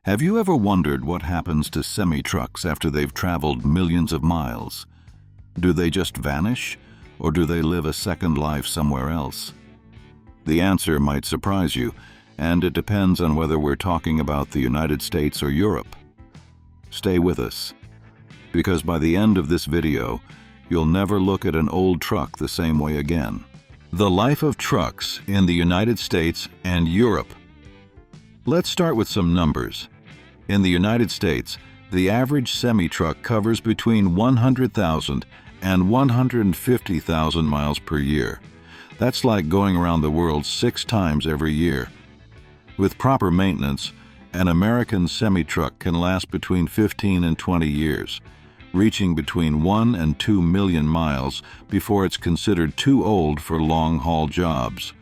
Have you ever wondered what happens to semi-trucks after they've traveled millions of miles? Do they just vanish, or do they live a second life somewhere else? The answer might surprise you, and it depends on whether we're talking about the United States or Europe. Stay with us, because by the end of this video, you'll never look at an old truck the same way again. The life of trucks in the United States and Europe. Let's start with some numbers. In the United States, the average semi-truck covers between 100,000 and 150,000 miles per year. That's like going around the world 6 times every year. With proper maintenance, an American semi-truck can last between 15 and 20 years, reaching between 1 and 2 million miles before it's considered too old for long-haul jobs.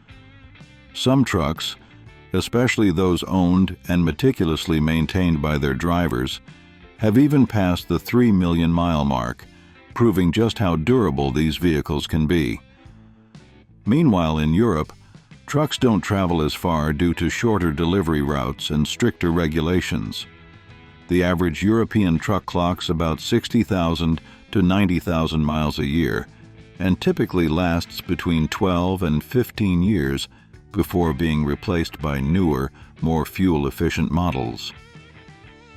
Some trucks, especially those owned and meticulously maintained by their drivers, have even passed the 3 million mile mark, proving just how durable these vehicles can be. Meanwhile, in Europe, trucks don't travel as far due to shorter delivery routes and stricter regulations. The average European truck clocks about 60,000 to 90,000 miles a year and typically lasts between 12 and 15 years before being replaced by newer, more fuel-efficient models.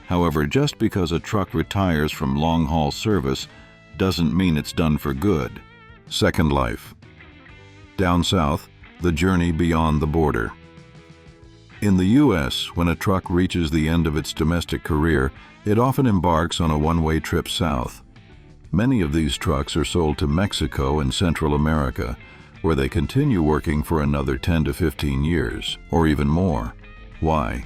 However, just because a truck retires from long-haul service doesn't mean it's done for good. Second life. Down south, the journey beyond the border. In the U.S., when a truck reaches the end of its domestic career, it often embarks on a one-way trip south. Many of these trucks are sold to Mexico and Central America, where they continue working for another 10 to 15 years, or even more. Why?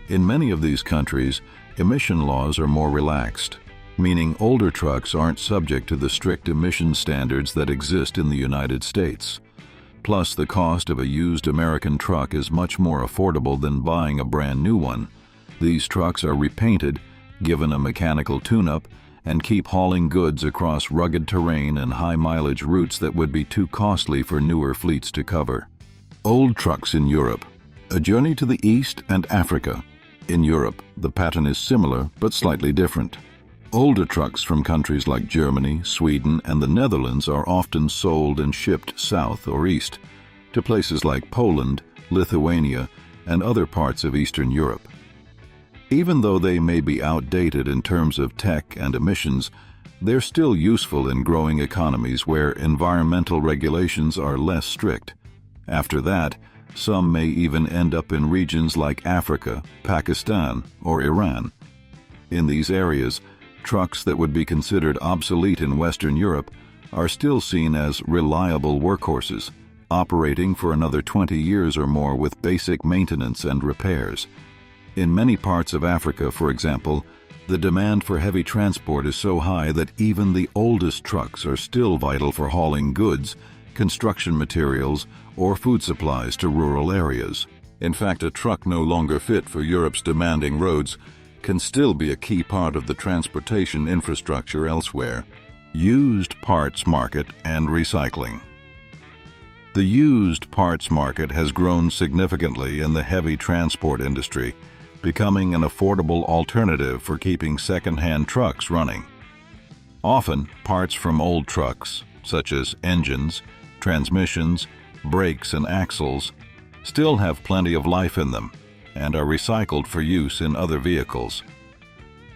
In many of these countries, emission laws are more relaxed, meaning older trucks aren't subject to the strict emission standards that exist in the United States. Plus, the cost of a used American truck is much more affordable than buying a brand new one. These trucks are repainted, given a mechanical tune-up, and keep hauling goods across rugged terrain and high-mileage routes that would be too costly for newer fleets to cover. Old trucks in Europe. A journey to the East and Africa. In Europe, the pattern is similar but slightly different. Older trucks from countries like Germany, Sweden, and the Netherlands are often sold and shipped south or east to places like Poland, Lithuania, and other parts of Eastern Europe. Even though they may be outdated in terms of tech and emissions, they're still useful in growing economies where environmental regulations are less strict. After that, some may even end up in regions like Africa, Pakistan, or Iran. In these areas, trucks that would be considered obsolete in Western Europe are still seen as reliable workhorses, operating for another 20 years or more with basic maintenance and repairs. In many parts of Africa, for example, the demand for heavy transport is so high that even the oldest trucks are still vital for hauling goods, construction materials, or food supplies to rural areas. In fact, a truck no longer fit for Europe's demanding roads can still be a key part of the transportation infrastructure elsewhere. Used parts market and recycling. The used parts market has grown significantly in the heavy transport industry, becoming an affordable alternative for keeping second-hand trucks running. Often, parts from old trucks, such as engines, transmissions, brakes, and axles, still have plenty of life in them and are recycled for use in other vehicles.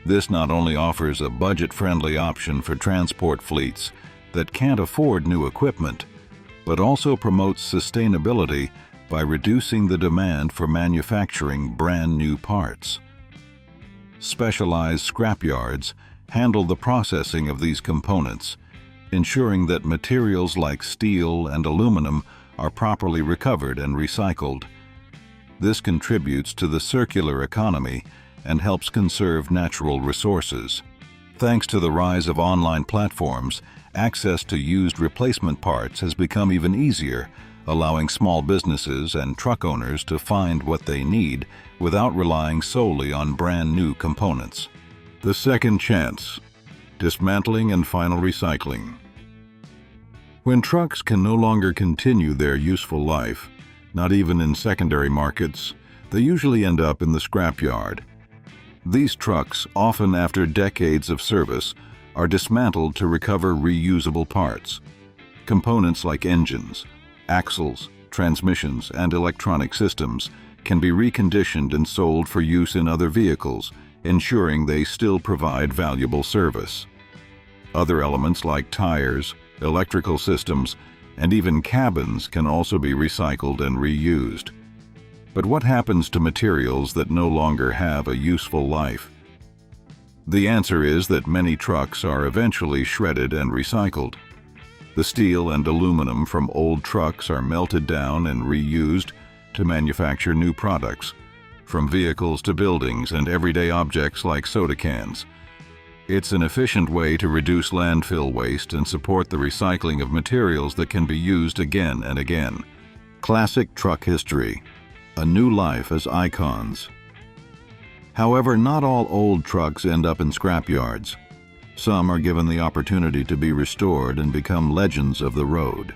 This not only offers a budget-friendly option for transport fleets that can't afford new equipment, but also promotes sustainability by reducing the demand for manufacturing brand new parts. Specialized scrapyards handle the processing of these components, ensuring that materials like steel and aluminum are properly recovered and recycled. This contributes to the circular economy and helps conserve natural resources. Thanks to the rise of online platforms, access to used replacement parts has become even easier, allowing small businesses and truck owners to find what they need without relying solely on brand new components. The second chance. Dismantling and final recycling. When trucks can no longer continue their useful life, not even in secondary markets, they usually end up in the scrapyard. These trucks, often after decades of service, are dismantled to recover reusable parts. Components like engines, axles, transmissions, and electronic systems can be reconditioned and sold for use in other vehicles, ensuring they still provide valuable service. Other elements like tires, electrical systems, and even cabins can also be recycled and reused. But what happens to materials that no longer have a useful life? The answer is that many trucks are eventually shredded and recycled. The steel and aluminum from old trucks are melted down and reused to manufacture new products, from vehicles to buildings and everyday objects like soda cans. It's an efficient way to reduce landfill waste and support the recycling of materials that can be used again and again. Classic truck history: a new life as icons. However, not all old trucks end up in scrapyards. Some are given the opportunity to be restored and become legends of the road.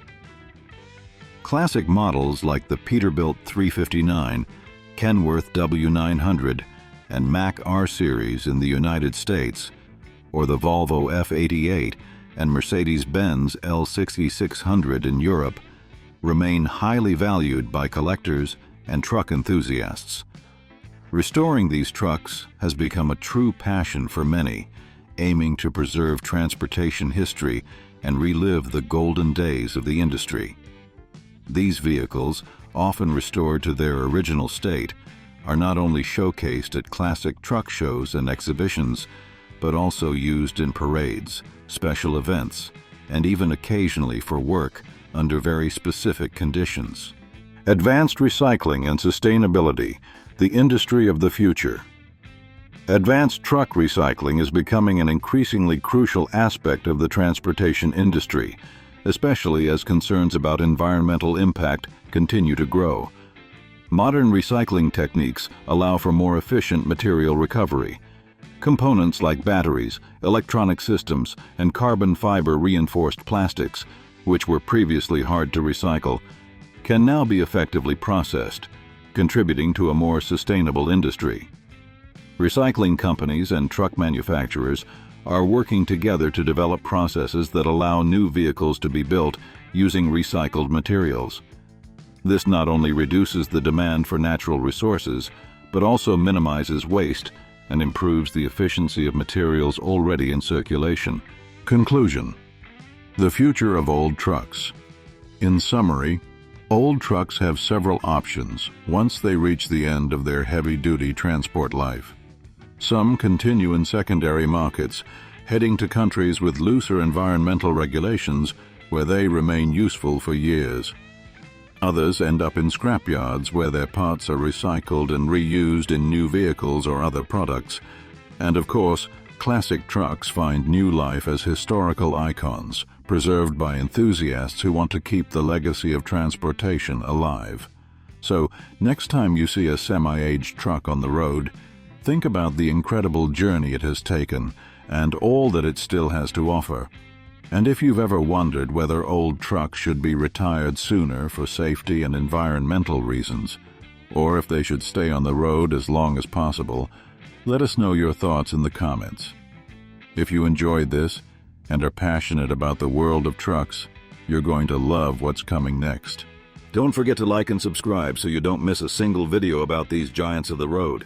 Classic models like the Peterbilt 359, Kenworth W900, and Mack R Series in the United States, or the Volvo F88 and Mercedes-Benz L6600 in Europe, remain highly valued by collectors and truck enthusiasts. Restoring these trucks has become a true passion for many, aiming to preserve transportation history and relive the golden days of the industry. These vehicles, often restored to their original state, are not only showcased at classic truck shows and exhibitions, but also used in parades, special events, and even occasionally for work under very specific conditions. Advanced recycling and sustainability, the industry of the future. Advanced truck recycling is becoming an increasingly crucial aspect of the transportation industry, especially as concerns about environmental impact continue to grow. Modern recycling techniques allow for more efficient material recovery. Components like batteries, electronic systems, and carbon fiber reinforced plastics, which were previously hard to recycle, can now be effectively processed, contributing to a more sustainable industry. Recycling companies and truck manufacturers are working together to develop processes that allow new vehicles to be built using recycled materials. This not only reduces the demand for natural resources, but also minimizes waste and improves the efficiency of materials already in circulation. Conclusion: the future of old trucks. In summary, old trucks have several options once they reach the end of their heavy-duty transport life. Some continue in secondary markets, heading to countries with looser environmental regulations where they remain useful for years. Others end up in scrapyards where their parts are recycled and reused in new vehicles or other products. And of course, classic trucks find new life as historical icons, preserved by enthusiasts who want to keep the legacy of transportation alive. So, next time you see a semi-aged truck on the road, think about the incredible journey it has taken and all that it still has to offer. And if you've ever wondered whether old trucks should be retired sooner for safety and environmental reasons, or if they should stay on the road as long as possible, let us know your thoughts in the comments. If you enjoyed this and are passionate about the world of trucks, you're going to love what's coming next. Don't forget to like and subscribe so you don't miss a single video about these giants of the road.